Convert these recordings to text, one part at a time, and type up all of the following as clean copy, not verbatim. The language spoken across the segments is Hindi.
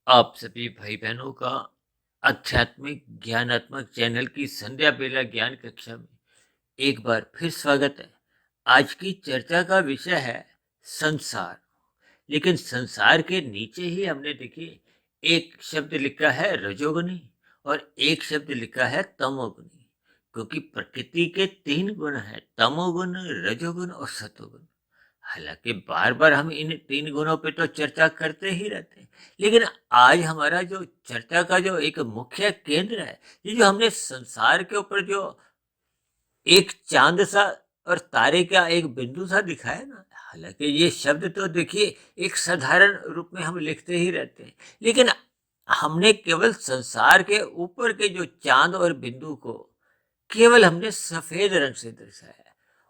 आप सभी भाई बहनों का आध्यात्मिक ज्ञानात्मक चैनल की संध्या बेला ज्ञान कक्षा में एक बार फिर स्वागत है। आज की चर्चा का विषय है संसार। लेकिन संसार के नीचे ही हमने देखिए एक शब्द लिखा है रजोगुनी और एक शब्द लिखा है तमोगुनी। क्योंकि प्रकृति के तीन गुण हैं, तमोगुण, रजोगुण और सतोगुण। हालांकि बार बार हम इन तीन गुणों पे तो चर्चा करते ही रहते हैं, लेकिन आज हमारा जो चर्चा का जो एक मुख्य केंद्र है, ये जो हमने संसार के ऊपर जो एक चांद सा और तारे का एक बिंदु सा दिखाया ना। हालांकि ये शब्द तो देखिए एक साधारण रूप में हम लिखते ही रहते हैं, लेकिन हमने केवल संसार के ऊपर के जो चांद और बिंदु को केवल हमने सफेद रंग से दर्शाया है,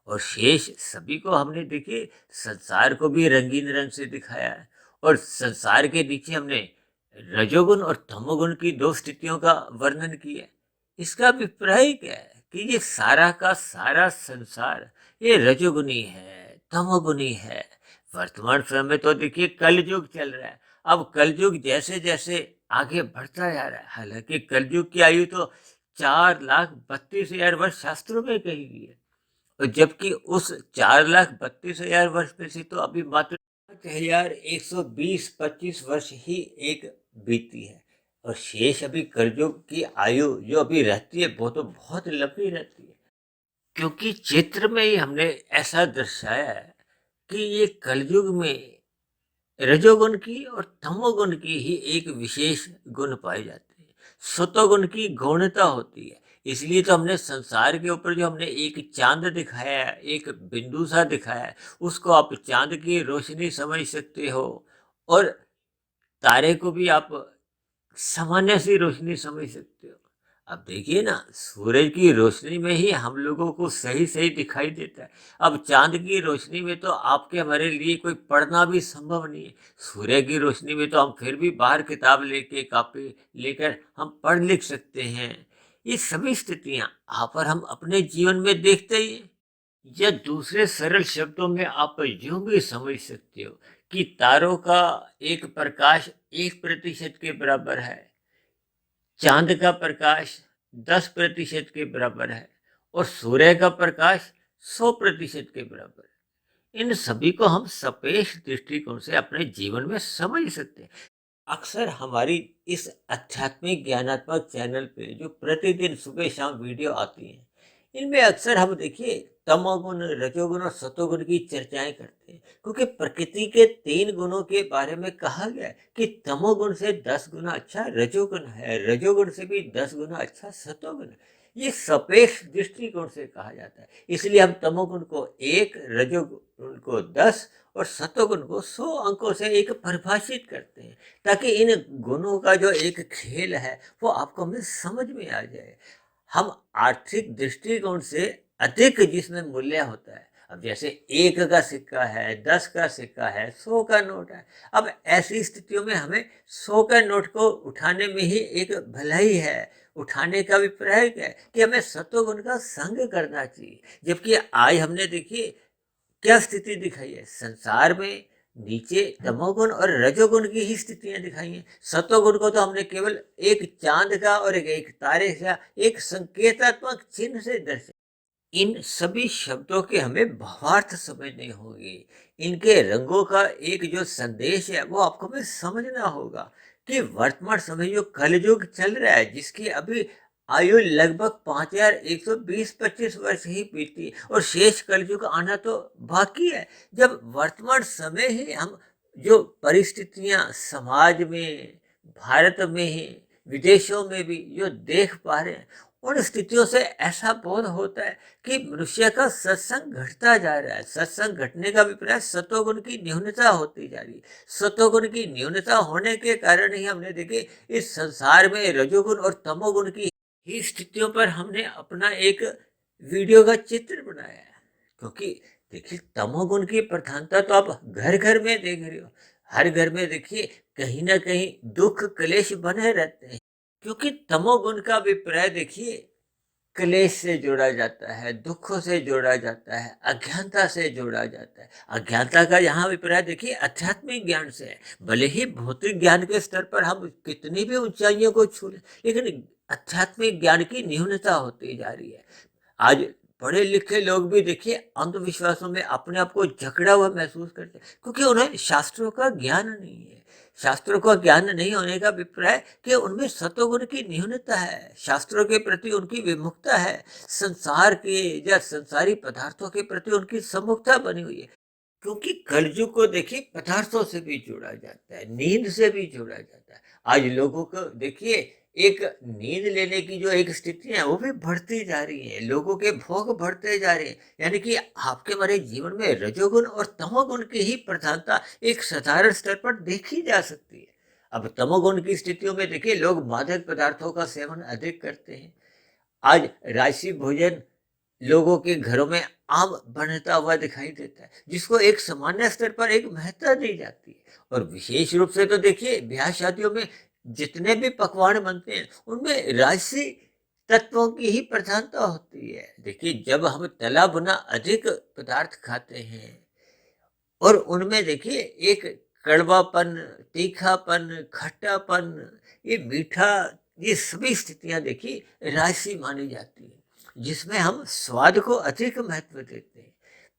और शेष सभी को हमने देखिए संसार को भी रंगीन रंग से दिखाया है। और संसार के नीचे हमने रजोगुण और तमोगुण की दो स्थितियों का वर्णन किया है। इसका अभिप्राय क्या है कि ये सारा का सारा संसार ये रजोगुनी है, तमोगुनी है। वर्तमान समय में तो देखिए कलयुग चल रहा है। अब कलयुग जैसे जैसे आगे बढ़ता जा रहा है, हालांकि कलयुग की आयु तो 4,32,000 वर्ष शास्त्रों में कही गई है, और जबकि उस 4,32,000 वर्ष में से तो अभी मात्र 5,120-25 वर्ष ही एक बीती है। और शेष अभी कलयुग की आयु जो अभी रहती है वो तो बहुत लंबी रहती है। क्योंकि चित्र में ही हमने ऐसा दर्शाया है कि ये कलयुग में रजोगुण की और तमोगुण की ही एक विशेष गुण पाए जाते हैं। सतोगुण की गौणता होती है। इसलिए तो हमने संसार के ऊपर जो हमने एक चांद दिखाया है, एक बिंदु सा दिखाया है, उसको आप चांद की रोशनी समझ सकते हो, और तारे को भी आप सामान्य सी रोशनी समझ सकते हो। अब देखिए ना, सूरज की रोशनी में ही हम लोगों को सही सही दिखाई देता है। अब चांद की रोशनी में तो आपके हमारे लिए कोई पढ़ना भी संभव नहीं है। सूर्य की रोशनी में तो हम फिर भी बाहर किताब लेके कापी लेकर हम पढ़ लिख सकते हैं। ये सभी स्थितियां आप और हम अपने जीवन में देखते ही हैं। या दूसरे सरल शब्दों में आप यूं भी समझ सकते हो कि तारों का एक प्रकाश 1% के बराबर है, चांद का प्रकाश 10% के बराबर है, और सूर्य का प्रकाश 100% के बराबर है। इन सभी को हम सापेक्ष दृष्टिकोण से अपने जीवन में समझ सकते हैं। अक्सर हमारी इस आध्यात्मिक ज्ञानात्मक चैनल पे जो प्रतिदिन सुबह शाम वीडियो आती हैं, इनमें अक्सर हम देखिए तमोगुण, रजोगुण और सतोगुण की चर्चाएं करते हैं। क्योंकि प्रकृति के तीन गुणों के बारे में कहा गया है कि तमोगुण से 10 गुना अच्छा रजोगुण है, रजोगुण से भी 10 गुना अच्छा सतोगुण है। ये सापेक्ष दृष्टिकोण से कहा जाता है। इसलिए हम तमोगुण को 1, रजोगुण को 10 और सतोगुण को 100 अंकों से एक परिभाषित करते हैं, ताकि इन गुणों का जो एक खेल है वो आपको हमें समझ में आ जाए। हम आर्थिक दृष्टिकोण से अधिक जिसमें मूल्य होता है, अब जैसे 1 का सिक्का है, 10 का सिक्का है, 100 का नोट है। अब ऐसी स्थितियों में हमें 100 का नोट को उठाने में ही एक भलाई है। उठाने का अभिप्राय क्या है कि हमें सतोगुण का संग करना चाहिए। जबकि आज हमने देखिए क्या स्थिति दिखाई है संसार में, नीचे तमोगुण और रजोगुण की ही स्थितियां दिखाई हैं। सतोगुण को तो हमने केवल एक चांद का और एक तारे का एक संकेतात्मक चिन्ह से दर्शाया। इन सभी शब्दों के हमें भावार्थ समझने होंगे। इनके रंगों का एक जो संदेश है वो आपको हमें समझना होगा कि वर्तमान समय जो कलयुग चल रहा है, जिसकी अभी आयु लगभग 5,120-25 वर्ष ही बीती, और शेष कलयुग आना तो बाकी है। जब वर्तमान समय ही हम जो परिस्थितियां समाज में, भारत में ही, विदेशों में भी जो देख पा रहे हैं, उन स्थितियों से ऐसा बोध होता है कि मनुष्य का सत्संग घटता जा रहा है। सत्संग घटने का अभिप्राय सतोगुण की न्यूनता होती जा रही है। सतोगुण की न्यूनता होने के कारण ही हमने देखे इस संसार में रजोगुण और तमोगुण की ही स्थितियों पर हमने अपना एक वीडियो का चित्र बनाया है। क्योंकि देखिए तमोगुण की प्रधानता तो आप घर घर में देख रहे हो। हर घर में देखिए कहीं ना कहीं दुख क्लेश बने रहते हैं। क्योंकि तमोगुण का अभिप्राय देखिए क्लेश से जोड़ा जाता है, दुखों से जोड़ा जाता है, अज्ञानता से जोड़ा जाता है। अज्ञानता का यहाँ अभिप्राय देखिए आध्यात्मिक ज्ञान से है। भले ही भौतिक ज्ञान के स्तर पर हम कितनी भी ऊंचाइयों को छू लें, लेकिन आध्यात्मिक ज्ञान की न्यूनता होती जा रही है। आज पढ़े लिखे लोग भी देखिए अंधविश्वासों में अपने आप को जकड़ा हुआ महसूस करते हैं, क्योंकि उन्हें शास्त्रों का ज्ञान नहीं है। शास्त्रों का ज्ञान नहीं होने का अभिप्राय कि उनमें सत्वगुण की न्यूनता है, शास्त्रों के प्रति उनकी विमुखता है, संसार के या संसारी पदार्थों के प्रति उनकी सम्मुखता बनी हुई है। क्योंकि कलयुग को देखिए पदार्थों से भी जोड़ा जाता है, नींद से भी जोड़ा जाता है। आज लोगों को देखिए एक नींद लेने की जो एक स्थिति है वो भी बढ़ती जा रही है, लोगों के भोग बढ़ते जा रहे हैं। यानी कि आपके हमारे जीवन में रजोगुण और तमोगुण की ही प्रधानता एक साधारण स्तर पर देखी जा सकती है। अब तमोगुण की स्थितियों में देखिए लोग मादक पदार्थों का सेवन अधिक करते हैं। आज राशि भोजन लोगों के घरों में आम बनता हुआ दिखाई देता है, जिसको एक सामान्य स्तर पर एक महत्ता दी जाती है। और विशेष रूप से तो देखिए ब्याह शादियों में जितने भी पकवान बनते हैं उनमें राशि तत्वों की ही प्रधानता होती है। देखिए जब हम तला भुना अधिक पदार्थ खाते हैं और उनमें देखिए एक कड़वापन, तीखापन, खट्टापन, ये मीठा, ये सभी स्थितियां देखिए राशि मानी जाती है, जिसमें हम स्वाद को अधिक महत्व देते हैं।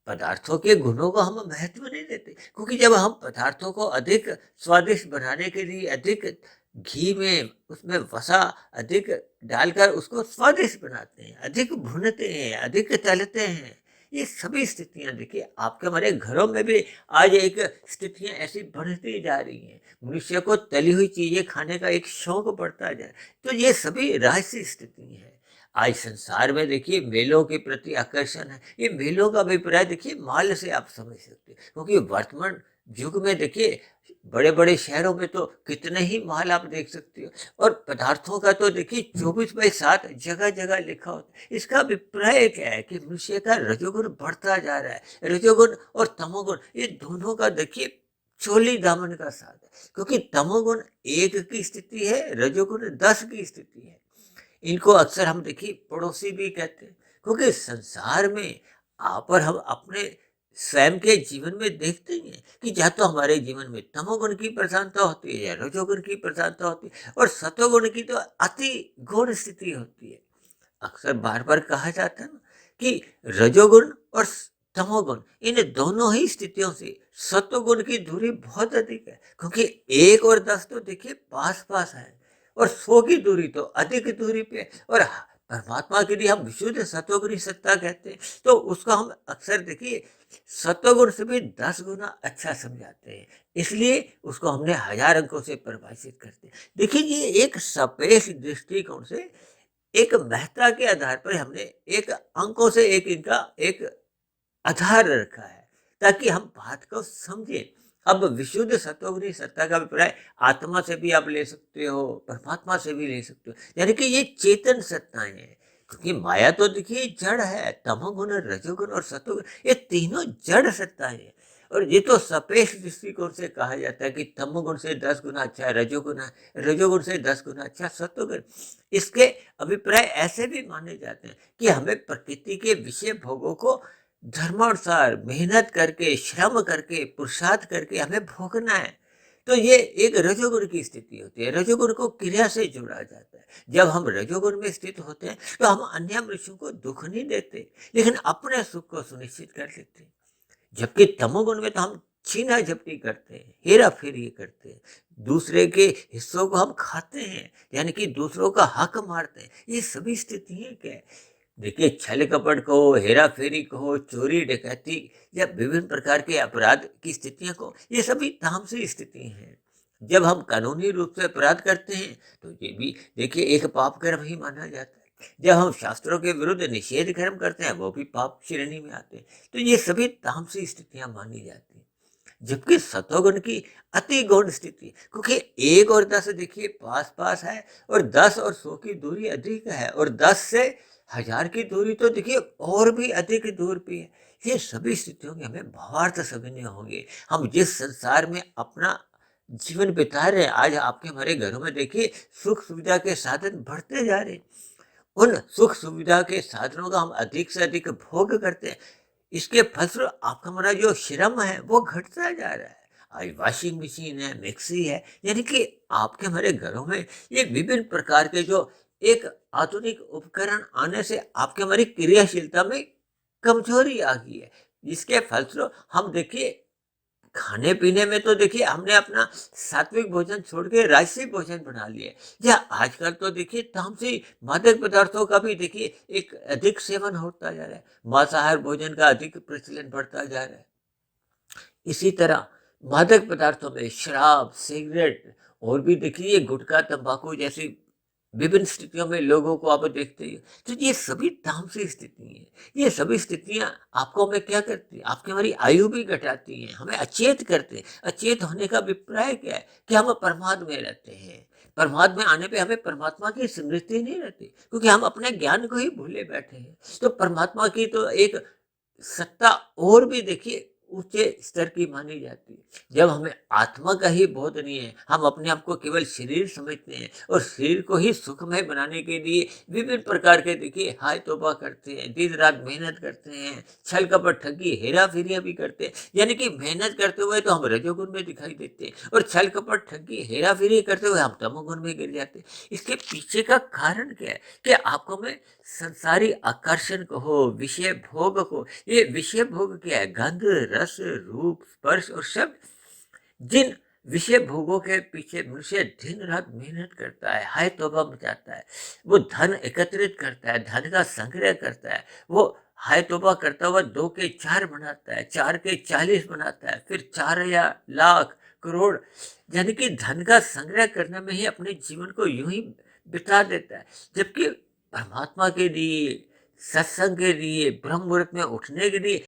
पदार्थों के गुणों को हम महत्व नहीं देते, क्योंकि जब हम पदार्थों को अधिक स्वादिष्ट बनाने के लिए अधिक घी में उसमें वसा अधिक डालकर उसको स्वादिष्ट बनाते हैं, अधिक भूनते हैं, अधिक तलते हैं, ये सभी स्थितियां देखिए आपके हमारे घरों में भी आज एक स्थितियां ऐसी बढ़ती जा रही हैं। मनुष्य को तली हुई चीजें खाने का एक शौक बढ़ता जाए, तो ये सभी रहस्य स्थिति है। आज संसार में देखिए मेलों के प्रति आकर्षण है। ये मेलों का अभिप्राय देखिए माल से आप समझ सकते हैं, क्योंकि वर्तमान युग में देखिए बड़े बड़े शहरों में तो कितने ही महल आप देख सकते हो, और पदार्थों का तो देखिए 24/7 जगह जगह लिखा होता है। इसका अभिप्राय क्या है कि मनुष्य का रजोगुण बढ़ता जा रहा है। रजोगुण और तमोगुण ये दोनों का देखिए चोली दामन का साथ है, क्योंकि तमोगुण 1 की स्थिति है, रजोगुण 10 की स्थिति है। इनको अक्सर हम देखिए पड़ोसी भी कहते हैं, क्योंकि संसार में आप और हम अपने स्वयं के जीवन में देखते ही हैं कि या तो हमारे जीवन में तमोगुण की प्रधानता होती है या रजोगुण की प्रधानता होती है, और सतोगुण की तो अति गौण स्थिति होती है। अक्सर बार बार कहा जाता है ना कि रजोगुण और तमोगुण इन दोनों ही स्थितियों से सत्वगुण की दूरी बहुत अधिक है, क्योंकि 1 और 10 तो देखिए पास पास है, और 100 की दूरी तो अधिक दूरी पे है। और परमात्मा के लिए हम विशुद्ध सत्वगुणी सत्ता कहते हैं, तो उसको हम अक्सर देखिए सत्वगुण से भी 10 गुना अच्छा समझाते हैं, इसलिए उसको हमने 1000 अंकों से परिभाषित करते हैं। देखिए ये एक सापेक्ष दृष्टिकोण से एक महत्ता के आधार पर हमने एक अंकों से एक इनका एक आधार रखा है, ताकि हम बात को समझें। अब विशुद्ध सत्वगुणी सत्ता का अभिप्राय आत्मा से भी आप ले सकते हो, परमात्मा से भी ले सकते हो, यानी कि ये चेतन सत्ताएं हैं। क्योंकि माया तो देखिए जड़ है, तमोगुण, रजोगुण और सत्वगुण ये तीनों जड़ सत्ताएं हैं। और ये तो सापेक्ष दृष्टिकोण से कहा जाता है कि तमोगुण से 10 गुना अच्छा है रजोगुण, रजोगुण से 10 गुना अच्छा सत्वगुण। इसके अभिप्राय ऐसे भी माने जाते हैं कि हमें प्रकृति के विषय भोगों को धर्मानुसार मेहनत करके, श्रम करके, पुरुषार्थ करके हमें भोगना है। तो ये एक रजोगुण की स्थिति होती है। रजोगुण को क्रिया से जोड़ा जाता है। जब हम रजोगुण में स्थित होते हैं तो हम अन्य मनुष्यों को दुख नहीं देते, लेकिन अपने सुख को सुनिश्चित कर लेते हैं। जबकि तमोगुण में तो हम छीना झपटी करते हैं, हेरा फेरी करते हैं, दूसरे के हिस्सों को हम खाते हैं, यानी कि दूसरों का हक मारते हैं। ये सभी स्थितियां क्या है? देखिए छल कपट कहो, हेरा फेरी कहो, चोरी डकैती या विभिन्न प्रकार के अपराध की स्थितियां कहो, ये सभी तामसी स्थिति हैं। जब हम कानूनी रूप से अपराध करते हैं तो ये भी देखिए एक पाप कर्म ही माना जाता है। जब हम शास्त्रों के विरुद्ध निषेध कर्म करते हैं वो भी पाप श्रेणी में आते हैं। तो ये सभी तामसी स्थितियां मानी जाती हैं। जबकि सतोगुण की अति गौण स्थिति, क्योंकि 1 और 10 देखिए पास पास है, और 10 और 100 की दूरी अधिक है, और 10 से 1000 की दूरी तो देखिए और भी अधिक दूर पे है। ये सभी स्थितियों में हमें भावार्थ समझने होंगे। हम जिस संसार में अपना जीवन बिता रहे हैं, आज आपके हमारे घरों में देखिए सुख सुविधा के साधन बढ़ते जा रहे हैं, उन सुख सुविधा के साधनों का हम अधिक से अधिक भोग करते हैं। इसके फलस्वरूप आपका हमारा जो श्रम है वो घटता जा रहा है। आज वॉशिंग मशीन है, मिक्सी है, यानी कि आपके हमारे घरों में ये विभिन्न प्रकार के जो एक आधुनिक उपकरण आने से आपके हमारी क्रियाशीलता में कमजोरी आ गई है। इसके फलस्वरूप हम देखिए खाने पीने में तो देखिए हमने अपना सात्विक भोजन छोड़ के राजसिक भोजन बना लिए, या आजकल तो देखिए तामसिक मादक पदार्थों का भी देखिए एक अधिक सेवन होता जा रहा है, मांसाहार भोजन का अधिक प्रचलन बढ़ता जा रहा है। इसी तरह मादक पदार्थों में शराब, सिगरेट और भी देखिए गुटखा, तंबाकू जैसी विभिन्न स्थितियों में लोगों को आप देखते ही हो। तो ये सभी तामसिक स्थिति हैं। ये सभी स्थितियाँ आपको हमें क्या करती हैं? आपकी हमारी आयु भी घटाती हैं, हमें अचेत करते हैं। अचेत होने का अभिप्राय क्या है? कि हम प्रमाद में रहते हैं। प्रमाद में आने पे हमें परमात्मा की स्मृति नहीं रहती, क्योंकि हम अपने ज्ञान को ही भूले बैठे हैं। तो परमात्मा की तो एक सत्ता और भी देखिए ऊंचे स्तर की मानी जाती है। जब हमें आत्मा का ही बोध नहीं है, हम अपने आप को केवल शरीर समझते हैं और शरीर को ही सुखमय बनाने के लिए विभिन्न प्रकार के देखिए हाय तौबा करते हैं, दिन रात मेहनत करते हैं, छल कपट ठगी हेरा फेरियां भी करते हैं। यानी कि मेहनत करते हुए तो हम रजोगुण में दिखाई देते हैं और छल कपट ठगी हेरा फेरी करते हुए हम तमोगुण में गिर जाते हैं। इसके पीछे का कारण क्या है? कि आपको में संसारी आकर्षण को हो, विषय भोग को, ये विषय भोग क्या है? गंध, रस, रूप, स्पर्श और शब्द। जिन विषय भोगों के पीछे मनुष्य दिन रात मेहनत करता है, हाय तौबा मचाता है, वो धन एकत्रित करता है, धन का संग्रह करता है, वो हाय तौबा करता हुआ 2 के 4 बनाता है, 4 के 40 बनाता है, फिर 4 या लाख, करोड़, यानी कि धन का संग्रह करने में ही अपने जीवन को यूं ही बिता देता है। जबकि परमात्मा के लिए, सत्संग के लिए, ब्रह्म मुहूर्त में उठने के लिए,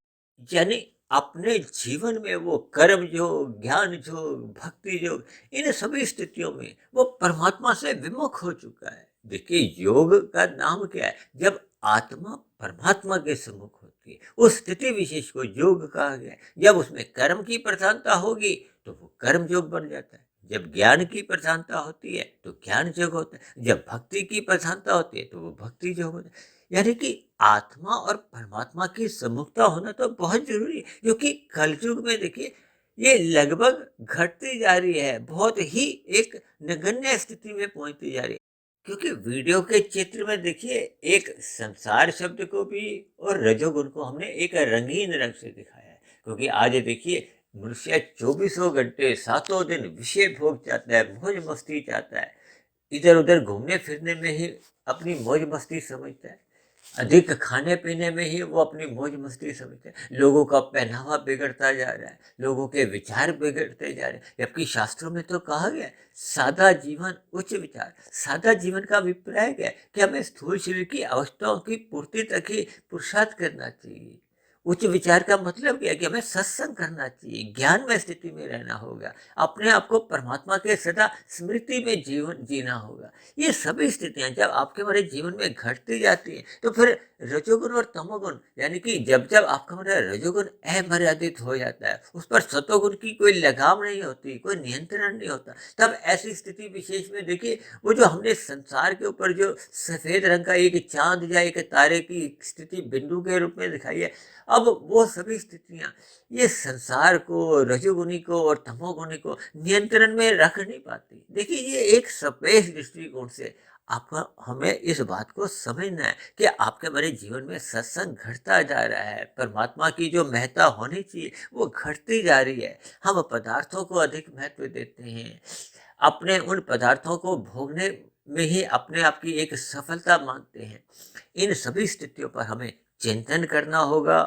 यानी अपने जीवन में वो कर्म योग, ज्ञान योग, भक्ति योग, इन सभी स्थितियों में वो परमात्मा से विमुख हो चुका है। देखिए योग का नाम क्या है? जब आत्मा परमात्मा के सम्मुख होती है, उस स्थिति विशेष को योग कहा गया है। जब उसमें कर्म की प्रधानता होगी तो वो कर्म योग बन जाता है। जब ज्ञान की प्रधानता होती है तो ज्ञान योग होता है। जब भक्ति की प्रधानता होती है तो वो भक्ति योग होता है। यानी कि आत्मा और परमात्मा की सम्मुखता होना तो बहुत जरूरी है, क्योंकि कलयुग में देखिए ये लगभग घटती जा रही है, बहुत ही एक नगण्य स्थिति में पहुंचती जा रही है। क्योंकि वीडियो के चित्र में देखिए एक संसार शब्द को भी और रजोगुण को हमने एक रंगीन रंग से दिखाया है। क्योंकि आज देखिए मनुष्य चौबीसों घंटे सातों दिन विषय भोग चाहता है, मौज मस्ती चाहता है, इधर उधर घूमने फिरने में ही अपनी मौज मस्ती समझता है, अधिक खाने पीने में ही वो अपनी मौज मस्ती समझते हैं। लोगों का पहनावा बिगड़ता जा रहा है, लोगों के विचार बिगड़ते जा रहे हैं। जबकि शास्त्रों में तो कहा गया है, सादा जीवन उच्च विचार। सादा जीवन का अभिप्राय क्या है? कि हमें स्थूल शरीर की अवस्थाओं की पूर्ति तक ही पुरुषार्थ करना चाहिए। उच्च विचार का मतलब क्या है? कि हमें सत्संग करना चाहिए, ज्ञान में स्थिति में रहना होगा, अपने आप को परमात्मा के सदा स्मृति में जीवन जीना होगा। ये सभी स्थितियां जब आपके हमारे जीवन में घटती जाती हैं तो फिर रजोगुण और तमोगुण, यानी कि जब जब आपका हमारा रजोगुण अमर्यादित हो जाता है, उस पर सतोगुण की कोई लगाम नहीं होती, कोई नियंत्रण नहीं होता, तब ऐसी स्थिति विशेष में देखिए वो जो हमने संसार के ऊपर जो सफेद रंग का एक चांद या एक तारे की स्थिति बिंदु के रूप में दिखाई है, अब वो सभी स्थितियां ये संसार को, रजोगुणी को और तमोगुणी को नियंत्रण में रख नहीं पाती। देखिए ये एक सापेक्ष दृष्टिकोण से आपका हमें इस बात को समझना है कि आपके हमारे जीवन में सत्संग घटता जा रहा है, परमात्मा की जो महत्ता होनी चाहिए वो घटती जा रही है। हम पदार्थों को अधिक महत्व देते हैं, अपने उन पदार्थों को भोगने में ही अपने आप की एक सफलता मानते हैं। इन सभी स्थितियों पर हमें चिंतन करना होगा,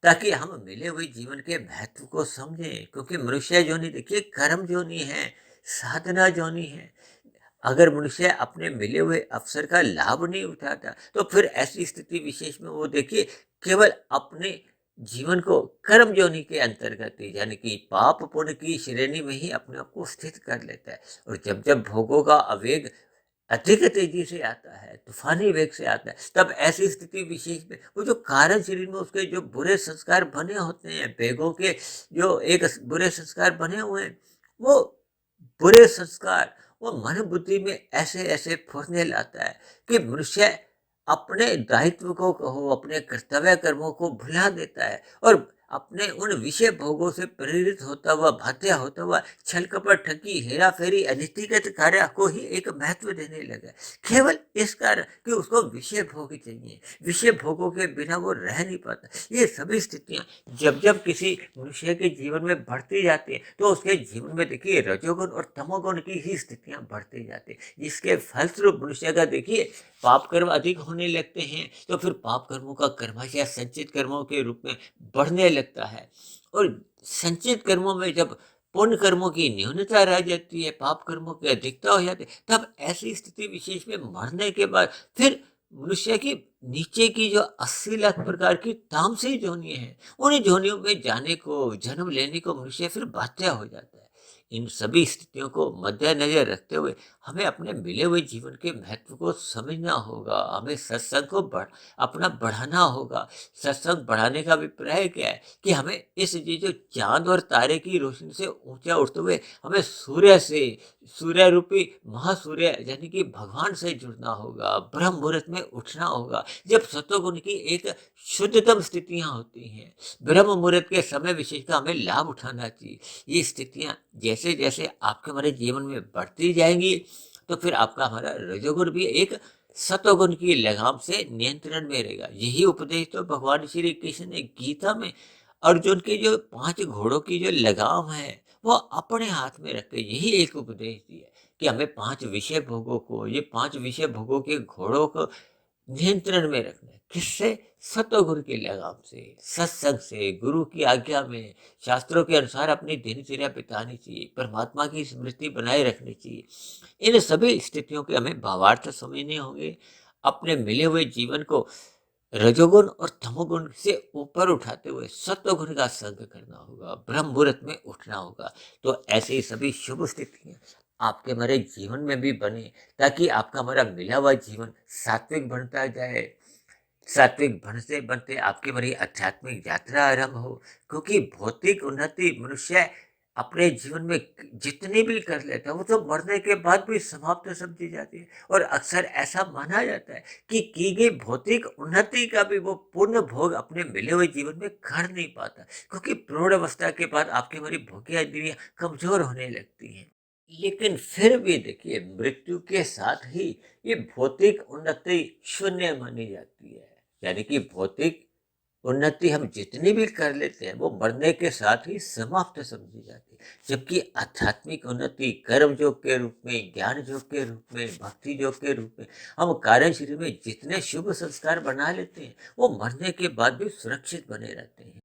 ताकि हम मिले हुए जीवन के महत्व को समझें। क्योंकि मनुष्य जोनी देखिए कर्म जोनी है, साधना जोनी है। अगर मनुष्य अपने मिले हुए अवसर का लाभ नहीं उठाता तो फिर ऐसी स्थिति विशेष में वो देखिए केवल अपने जीवन को कर्म योनि के अंतर्गत ही, यानी कि पाप पुण्य की श्रेणी में ही अपने आप को स्थित कर लेता है। और जब जब भोगों का आवेग अधिक तेजी से आता है, तूफानी वेग से आता है, तब ऐसी स्थिति विशेष में वो जो कारण शरीर में उसके जो बुरे संस्कार बने होते हैं, वेगों के जो एक बुरे संस्कार बने हुए हैं, वो बुरे संस्कार वो मन बुद्धि में ऐसे ऐसे फूसने लाता है कि मनुष्य अपने दायित्व को कहो, अपने कर्तव्य कर्मों को भुला देता है और अपने उन विषय भोगों से प्रेरित होता हुआ, बाध्य होता हुआ छल कपट, ठगी, हेरा फेरी, अनीतिगत कार्य को ही एक महत्व देने लगा। केवल इस कारण कि उसको विषय भोग चाहिए, विषय भोगों के बिना वो रह नहीं पाता। ये सभी स्थितियां जब जब किसी मनुष्य के जीवन में बढ़ती जाती है, तो उसके जीवन में देखिए रजोगुण और तमोगुण की ही स्थितियां बढ़ती जाती है। इसके फलस्वरूप मनुष्य का देखिए पाप कर्म अधिक होने लगते हैं, तो फिर पाप कर्मों का कर्मशः संचित कर्मों के रूप में बढ़ने लगता है। और संचित कर्मों में जब पुण्य कर्मों की न्यूनता रह जाती है, पाप कर्मों की अधिकता हो जाती है, तब ऐसी स्थिति विशेष में मरने के बाद फिर मनुष्य की नीचे की जो 80 लाख प्रकार की तामसी जोनियां हैं, उन जोनियों में जाने को, जन्म लेने को मनुष्य फिर बाध्य हो जाता है। इन सभी स्थितियों को मद्देनजर रखते हुए हमें अपने मिले हुए जीवन के महत्व को समझना होगा। हमें सत्संग को अपना बढ़ाना होगा। सत्संग बढ़ाने का अभिप्राय क्या है कि हमें इस ये जो चांद और तारे की रोशनी से ऊंचा उठते हुए हमें सूर्य रूपी महासूर्य यानी कि भगवान से जुड़ना होगा। ब्रह्म मुहूर्त में उठना होगा, जब सत्वगुण की एक शुद्धतम स्थितियां होती हैं। ब्रह्म मुहूर्त के समय विशेष का हमें लाभ उठाना चाहिए। ये स्थितियां जैसे जैसे आपके हमारे जीवन में बढ़ती जाएंगी, तो फिर आपका हमारा रजोगुण भी एक सतोगुण की लगाम से नियंत्रण में रहेगा। यही उपदेश तो भगवान श्री कृष्ण ने गीता में अर्जुन के जो 5 घोड़ों की जो लगाम है, वो अपने हाथ में रख के यही एक उपदेश दिया कि हमें 5 विषय भोगों को, ये 5 विषय भोगों के घोड़ों को नियंत्रण में रखना है। किससे? सतोगुरु की लगाम से, सत्संग से, गुरु की आज्ञा में, शास्त्रों के अनुसार अपनी दिनचर्या बितानी चाहिए, परमात्मा की स्मृति बनाए रखनी चाहिए। इन सभी स्थितियों के हमें भावार्थ समझने होंगे। अपने मिले हुए जीवन को रजोगुण और तमोगुण से ऊपर उठाते हुए सत्वगुण का संग करना होगा, ब्रह्म मुहूर्त में उठना होगा। तो ऐसे ही सभी शुभ स्थितियां आपके हमारे जीवन में भी बने, ताकि आपका हमारा मिला हुआ जीवन सात्विक बनता जाए। सात्विक बनते बनते आपकी हमारी आध्यात्मिक यात्रा आरंभ हो। क्योंकि भौतिक उन्नति मनुष्य अपने जीवन में जितनी भी कर लेता है, वो तो मरने के बाद भी समाप्त समझी जाती है। और अक्सर ऐसा माना जाता है कि की गई भौतिक उन्नति का भी वो पूर्ण भोग अपने मिले हुए जीवन में कर नहीं पाता, क्योंकि प्रौढ़ अवस्था के बाद आपकी हमारी भोग्य इंद्रियां कमजोर होने लगती हैं। लेकिन फिर भी देखिए, मृत्यु के साथ ही ये भौतिक उन्नति शून्य मानी जाती है। यानी कि भौतिक उन्नति हम जितनी भी कर लेते हैं, वो मरने के साथ ही समाप्त समझी जाती है। जबकि आध्यात्मिक उन्नति कर्म योग के रूप में, ज्ञान योग के रूप में, भक्ति योग के रूप में हम कार्य शरीर में जितने शुभ संस्कार बना लेते हैं, वो मरने के बाद भी सुरक्षित बने रहते हैं।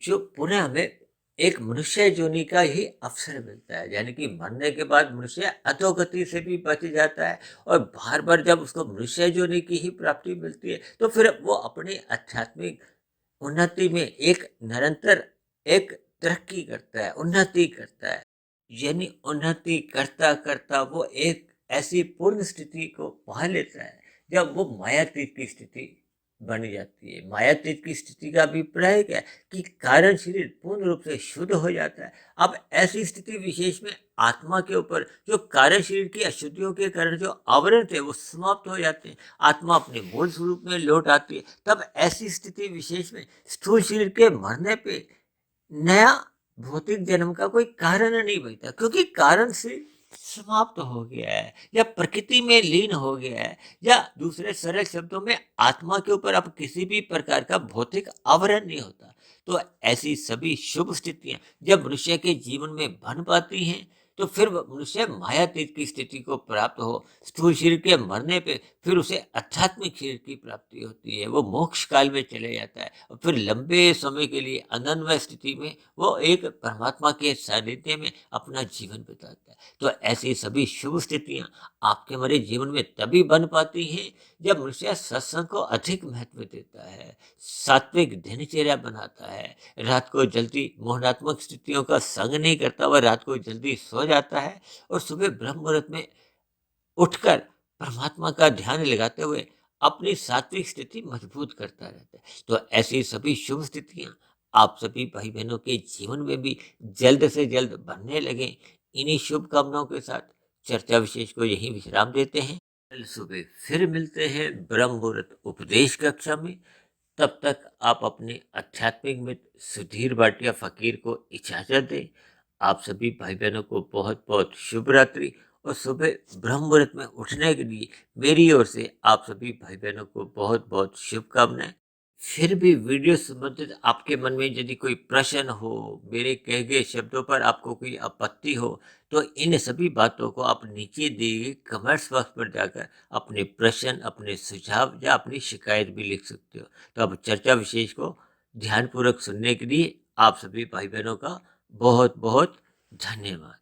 जो पुनः हमें एक मनुष्य जोनि का ही अवसर मिलता है। यानी कि मरने के बाद मनुष्य अधोगति से भी बच जाता है, और बार बार जब उसको मनुष्य जोनि की ही प्राप्ति मिलती है, तो फिर वो अपनी आध्यात्मिक उन्नति में एक निरंतर एक तरक्की करता है, उन्नति करता है। यानी उन्नति करता करता वो एक ऐसी पूर्ण स्थिति को पा लेता है, जब वो मायातीत की स्थिति बन जाती है। मायातीत की स्थिति का अभिप्राय क्या है कि कारण शरीर पूर्ण रूप से शुद्ध हो जाता है। अब ऐसी स्थिति विशेष में आत्मा के ऊपर जो कारण शरीर की अशुद्धियों के कारण जो आवरण थे, वो समाप्त हो जाते हैं। आत्मा अपने मूल स्वरूप में लौट आती है। तब ऐसी स्थिति विशेष में स्थूल शरीर के मरने पे नया भौतिक जन्म का कोई कारण नहीं बचता, क्योंकि कारण से समाप्त हो गया है, या प्रकृति में लीन हो गया है, या दूसरे सरल शब्दों में आत्मा के ऊपर अब किसी भी प्रकार का भौतिक आवरण नहीं होता। तो ऐसी सभी शुभ स्थितियां जब मनुष्य के जीवन में बन पाती हैं, तो फिर वह मनुष्य मायातीत की स्थिति को प्राप्त हो। स्थूल शरीर के मरने पे फिर उसे आध्यात्मिक शरीर की प्राप्ति होती है। वो मोक्ष काल में चले जाता है, और फिर लंबे समय के लिए अनन्वय स्थिति में वो एक परमात्मा के सानिध्य में अपना जीवन बिताता है। तो ऐसी सभी शुभ स्थितियां आपके हमारे जीवन में तभी बन पाती हैं, जब मनुष्य सत्संग को अधिक महत्व देता है, सात्विक दिनचर्या बनाता है, रात को जल्दी मोहनात्मक स्थितियों का संग नहीं करता, वह रात को जल्दी सो जाता है, और सुबह ब्रह्म मुहूर्त में उठकर परमात्मा का ध्यान लगाते हुए अपनी सात्विक स्थिति मजबूत करता रहता है। तो ऐसी सभी शुभ स्थितियां आप सभी भाई बहनों के जीवन में भी जल्द से जल्द बनने लगे। इन्हीं शुभकामनाओं के साथ चर्चा विशेष को यही विश्राम देते हैं। कल सुबह फिर मिलते हैं ब्रह्म मुहूर्त उपदेश कक्षा में। तब तक आप अपने आध्यात्मिक मित्र सुधीर भाटिया फकीर को इजाजत दें। आप सभी भाई बहनों को बहुत बहुत शुभ रात्रि और सुबह ब्रह्म मुहूर्त में उठने के लिए मेरी ओर से आप सभी भाई बहनों को बहुत बहुत शुभकामनाएं। फिर भी वीडियो संबंधित आपके मन में यदि कोई प्रश्न हो, मेरे कहे गए शब्दों पर आपको कोई आपत्ति हो, तो इन सभी बातों को आप नीचे दिए गए कमेंट्स बॉक्स पर जाकर अपने प्रश्न, अपने सुझाव या अपनी शिकायत भी लिख सकते हो। तो अब चर्चा विशेष को ध्यानपूर्वक सुनने के लिए आप सभी भाई बहनों का बहुत बहुत धन्यवाद।